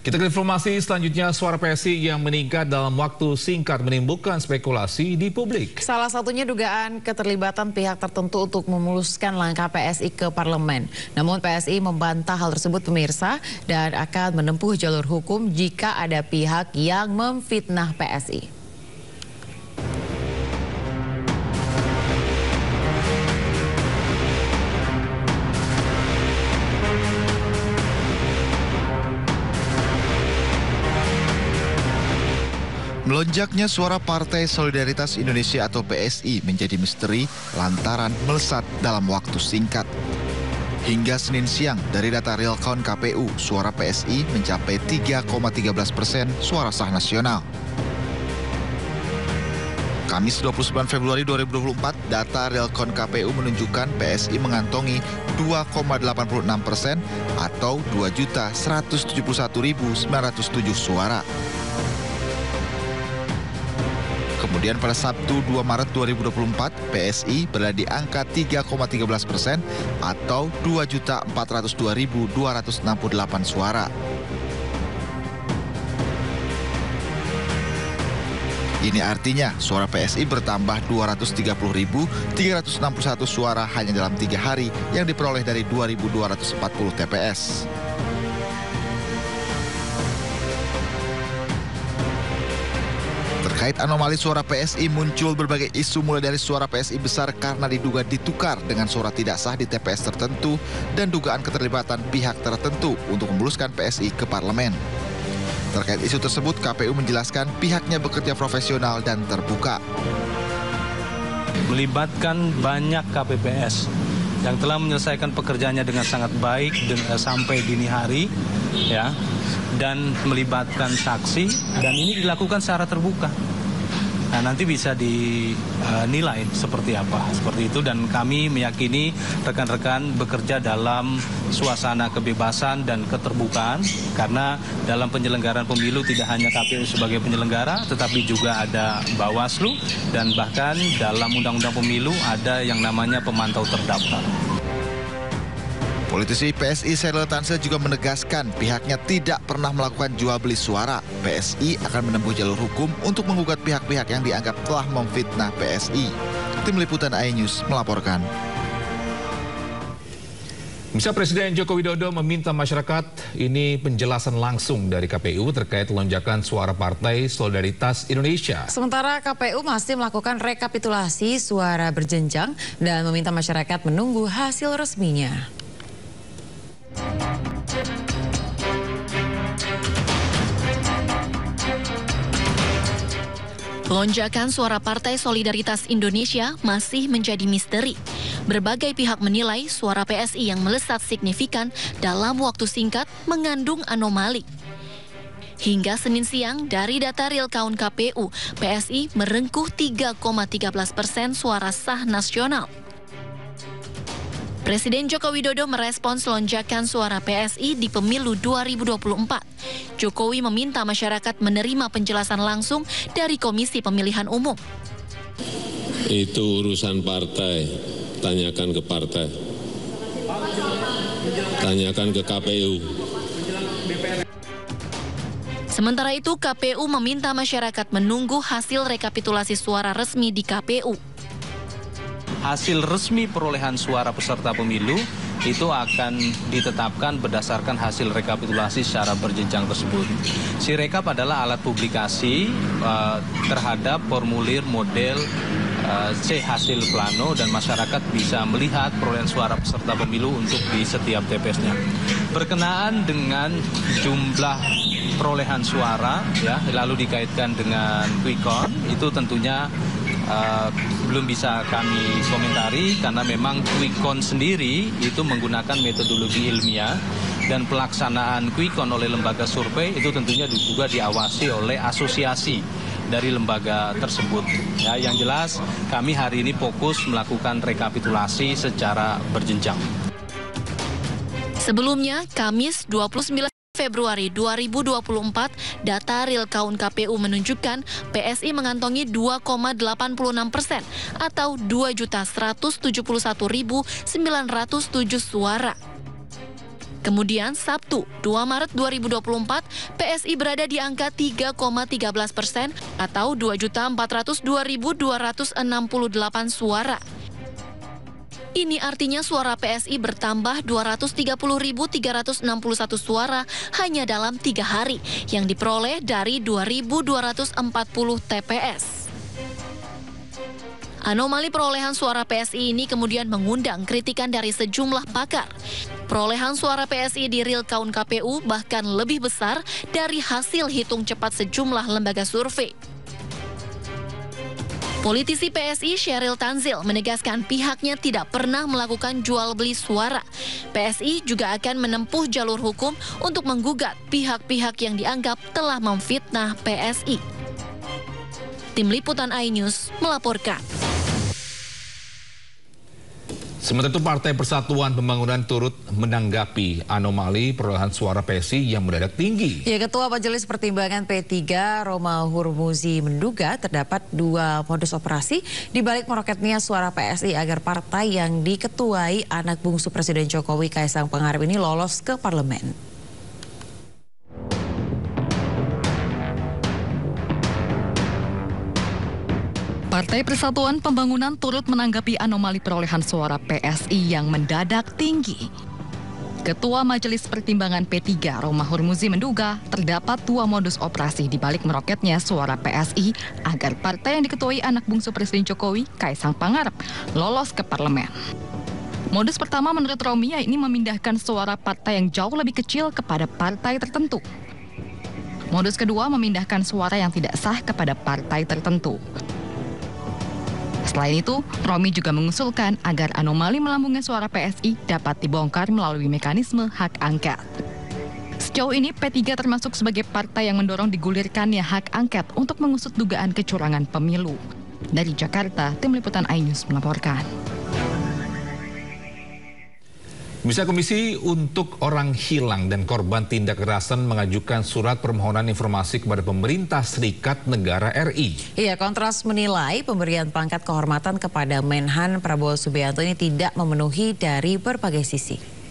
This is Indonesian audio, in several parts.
Kita ke informasi selanjutnya, suara PSI yang meningkat dalam waktu singkat menimbulkan spekulasi di publik. Salah satunya dugaan keterlibatan pihak tertentu untuk memuluskan langkah PSI ke parlemen. Namun PSI membantah hal tersebut pemirsa dan akan menempuh jalur hukum jika ada pihak yang memfitnah PSI. Melonjaknya suara Partai Solidaritas Indonesia atau PSI menjadi misteri lantaran melesat dalam waktu singkat. Hingga Senin siang, dari data real count KPU, suara PSI mencapai 3,13% suara sah nasional. Kamis 29 Februari 2024, data real count KPU menunjukkan PSI mengantongi 2,86% atau 2.171.907 suara. Kemudian pada Sabtu 2 Maret 2024, PSI berada di angka 3,13% atau 2.402.268 suara. Ini artinya suara PSI bertambah 230.361 suara hanya dalam 3 hari yang diperoleh dari 2.240 TPS. Terkait anomali suara PSI, muncul berbagai isu mulai dari suara PSI besar karena diduga ditukar dengan suara tidak sah di TPS tertentu dan dugaan keterlibatan pihak tertentu untuk memuluskan PSI ke parlemen. Terkait isu tersebut, KPU menjelaskan pihaknya bekerja profesional dan terbuka. Melibatkan banyak KPPS yang telah menyelesaikan pekerjaannya dengan sangat baik sampai dini hari, ya, dan melibatkan saksi, dan ini dilakukan secara terbuka. Nah, nanti bisa dinilai seperti apa, seperti itu, dan kami meyakini rekan-rekan bekerja dalam suasana kebebasan dan keterbukaan, karena dalam penyelenggaraan pemilu tidak hanya KPU sebagai penyelenggara, tetapi juga ada Bawaslu, dan bahkan dalam Undang-Undang Pemilu ada yang namanya pemantau terdaftar. Politisi PSI Syahril Tanzil juga menegaskan pihaknya tidak pernah melakukan jual beli suara. PSI akan menempuh jalur hukum untuk menggugat pihak-pihak yang dianggap telah memfitnah PSI. Tim Liputan iNews melaporkan. Misal Presiden Joko Widodo meminta masyarakat ini penjelasan langsung dari KPU terkait lonjakan suara Partai Solidaritas Indonesia. Sementara KPU masih melakukan rekapitulasi suara berjenjang dan meminta masyarakat menunggu hasil resminya. Lonjakan suara Partai Solidaritas Indonesia masih menjadi misteri. Berbagai pihak menilai suara PSI yang melesat signifikan dalam waktu singkat mengandung anomali. Hingga Senin siang, dari data real count KPU, PSI merengkuh 3,13% suara sah nasional. Presiden Joko Widodo merespons lonjakan suara PSI di pemilu 2024. Jokowi meminta masyarakat menerima penjelasan langsung dari Komisi Pemilihan Umum. Itu urusan partai, tanyakan ke partai, tanyakan ke KPU. Sementara itu, KPU meminta masyarakat menunggu hasil rekapitulasi suara resmi di KPU. Hasil resmi perolehan suara peserta pemilu itu akan ditetapkan berdasarkan hasil rekapitulasi secara berjenjang tersebut. Sirekap adalah alat publikasi terhadap formulir model C hasil plano, dan masyarakat bisa melihat perolehan suara peserta pemilu untuk di setiap TPS-nya. Berkenaan dengan jumlah perolehan suara, ya, lalu dikaitkan dengan quick count, itu tentunya belum bisa kami komentari karena memang quick count sendiri itu menggunakan metodologi ilmiah, dan pelaksanaan quick count oleh lembaga survei itu tentunya juga diawasi oleh asosiasi dari lembaga tersebut. Ya, yang jelas kami hari ini fokus melakukan rekapitulasi secara berjenjang. Sebelumnya, Kamis 29 Februari 2024, data real count KPU menunjukkan PSI mengantongi 2,86% atau 2.171.907 suara. Kemudian Sabtu 2 Maret 2024, PSI berada di angka 3,13% atau 2.402.268 suara. Ini artinya suara PSI bertambah 230.361 suara hanya dalam 3 hari yang diperoleh dari 2.240 TPS. Anomali perolehan suara PSI ini kemudian mengundang kritikan dari sejumlah pakar. Perolehan suara PSI di real count KPU bahkan lebih besar dari hasil hitung cepat sejumlah lembaga survei. Politisi PSI Sheryl Tanzil menegaskan pihaknya tidak pernah melakukan jual beli suara. PSI juga akan menempuh jalur hukum untuk menggugat pihak-pihak yang dianggap telah memfitnah PSI. Tim Liputan iNews melaporkan. Sementara itu Partai Persatuan Pembangunan turut menanggapi anomali perolehan suara PSI yang mendadak tinggi. Ya, Ketua Majelis Pertimbangan P3 Roma Hurmuzi menduga terdapat 2 modus operasi di balik meroketnya suara PSI agar partai yang diketuai anak bungsu Presiden Jokowi Kaisang Pangarep ini lolos ke parlemen. Partai Persatuan Pembangunan turut menanggapi anomali perolehan suara PSI yang mendadak tinggi. Ketua Majelis Pertimbangan P3 Roma Hurmuzi menduga terdapat 2 modus operasi di balik meroketnya suara PSI agar partai yang diketuai anak bungsu Presiden Jokowi, Kaisang Pangarep, lolos ke parlemen. Modus pertama menurut Romi ini memindahkan suara partai yang jauh lebih kecil kepada partai tertentu. Modus kedua memindahkan suara yang tidak sah kepada partai tertentu. Selain itu, Romi juga mengusulkan agar anomali melambungnya suara PSI dapat dibongkar melalui mekanisme hak angket. Sejauh ini, P3 termasuk sebagai partai yang mendorong digulirkannya hak angket untuk mengusut dugaan kecurangan pemilu. Dari Jakarta, Tim Liputan iNews melaporkan. Bisa Komisi untuk Orang Hilang dan Korban Tindak Kekerasan mengajukan surat permohonan informasi kepada pemerintah Serikat Negara RI. Iya, Kontras menilai pemberian pangkat kehormatan kepada Menhan Prabowo Subianto ini tidak memenuhi dari berbagai sisi.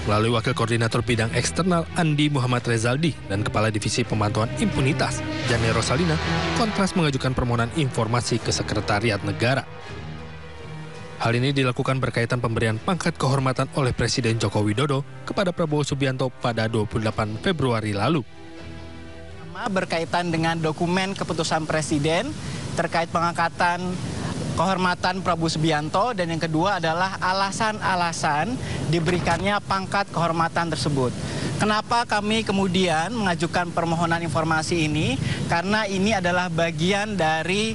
Melalui Wakil Koordinator Bidang Eksternal Andi Muhammad Rezaldi dan Kepala Divisi Pemantauan Impunitas Jane Rosalina, Kontras mengajukan permohonan informasi ke Sekretariat Negara. Hal ini dilakukan berkaitan pemberian pangkat kehormatan oleh Presiden Joko Widodo kepada Prabowo Subianto pada 28 Februari lalu. Berkaitan dengan dokumen keputusan Presiden terkait pengangkatan kehormatan Prabowo Subianto, dan yang kedua adalah alasan-alasan diberikannya pangkat kehormatan tersebut. Kenapa kami kemudian mengajukan permohonan informasi ini? Karena ini adalah bagian dari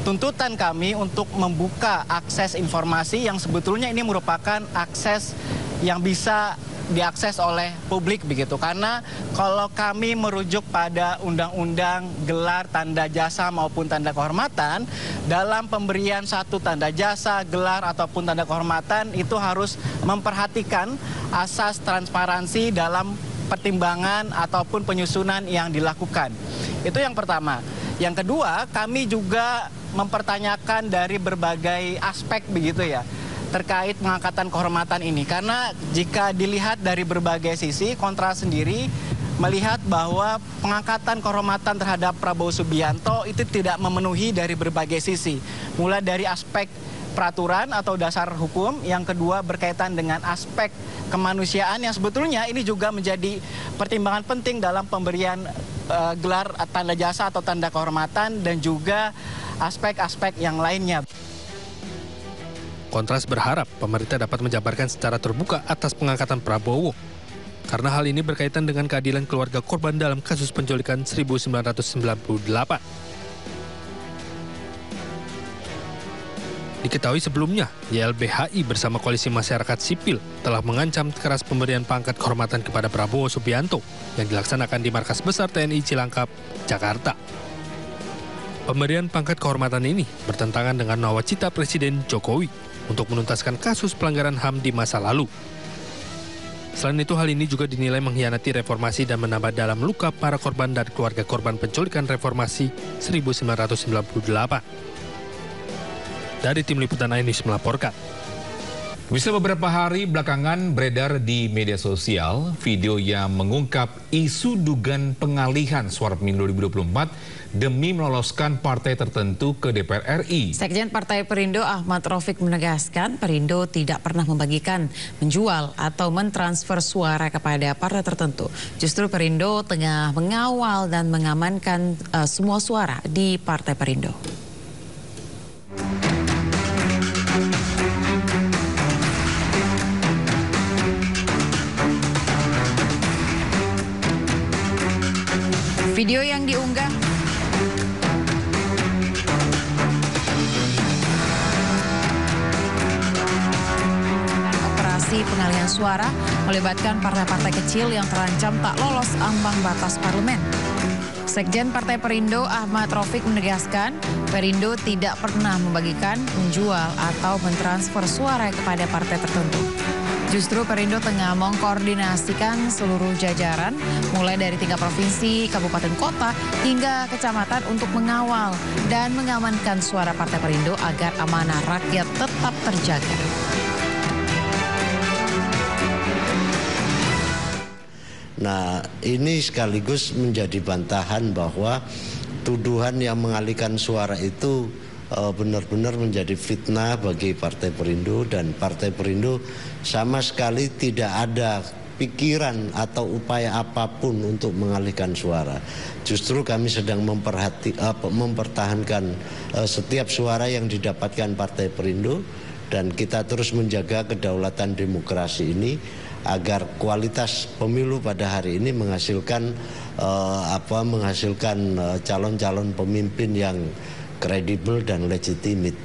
tuntutan kami untuk membuka akses informasi yang sebetulnya ini merupakan akses yang bisa diakses oleh publik begitu. Karena kalau kami merujuk pada undang-undang gelar, tanda jasa maupun tanda kehormatan, dalam pemberian satu tanda jasa, gelar ataupun tanda kehormatan itu harus memperhatikan asas transparansi dalam pertimbangan ataupun penyusunan yang dilakukan. Itu yang pertama. Yang kedua, kami juga mempertanyakan dari berbagai aspek begitu ya, terkait pengangkatan kehormatan ini. Karena jika dilihat dari berbagai sisi, Kontras sendiri melihat bahwa pengangkatan kehormatan terhadap Prabowo Subianto itu tidak memenuhi dari berbagai sisi. Mulai dari aspek peraturan atau dasar hukum, yang kedua berkaitan dengan aspek kemanusiaan yang sebetulnya ini juga menjadi pertimbangan penting dalam pemberian gelar tanda jasa atau tanda kehormatan, dan juga aspek-aspek yang lainnya. Kontras berharap pemerintah dapat menjabarkan secara terbuka atas pengangkatan Prabowo, karena hal ini berkaitan dengan keadilan keluarga korban dalam kasus penculikan 1998. Diketahui sebelumnya, YLBHI bersama Koalisi Masyarakat Sipil telah mengancam keras pemberian pangkat kehormatan kepada Prabowo Subianto yang dilaksanakan di Markas Besar TNI Cilangkap, Jakarta. Pemberian pangkat kehormatan ini bertentangan dengan nawacita Presiden Jokowi untuk menuntaskan kasus pelanggaran HAM di masa lalu. Selain itu, hal ini juga dinilai mengkhianati reformasi dan menambah dalam luka para korban dan keluarga korban penculikan reformasi 1998. Dari Tim Liputan Ainis melaporkan. Bisa beberapa hari belakangan beredar di media sosial video yang mengungkap isu dugaan pengalihan suara pemilu 2024 demi meloloskan partai tertentu ke DPR RI. Sekjen Partai Perindo Ahmad Raufik menegaskan Perindo tidak pernah membagikan, menjual atau mentransfer suara kepada partai tertentu. Justru Perindo tengah mengawal dan mengamankan semua suara di Partai Perindo. Video yang diunggah operasi pengalihan suara melibatkan partai-partai kecil yang terancam tak lolos ambang batas parlemen. Sekjen Partai Perindo Ahmad Raufik menegaskan Perindo tidak pernah membagikan, menjual atau mentransfer suara kepada partai tertentu. Justru Perindo tengah mengkoordinasikan seluruh jajaran, mulai dari tingkat provinsi, kabupaten kota, hingga kecamatan untuk mengawal dan mengamankan suara Partai Perindo agar amanah rakyat tetap terjaga. Nah, ini sekaligus menjadi bantahan bahwa tuduhan yang mengalihkan suara itu benar-benar menjadi fitnah bagi Partai Perindo, dan Partai Perindo sama sekali tidak ada pikiran atau upaya apapun untuk mengalihkan suara. Justru kami sedang mempertahankan setiap suara yang didapatkan Partai Perindo, dan kita terus menjaga kedaulatan demokrasi ini agar kualitas pemilu pada hari ini menghasilkan calon-calon pemimpin yang kredibel dan legitimate.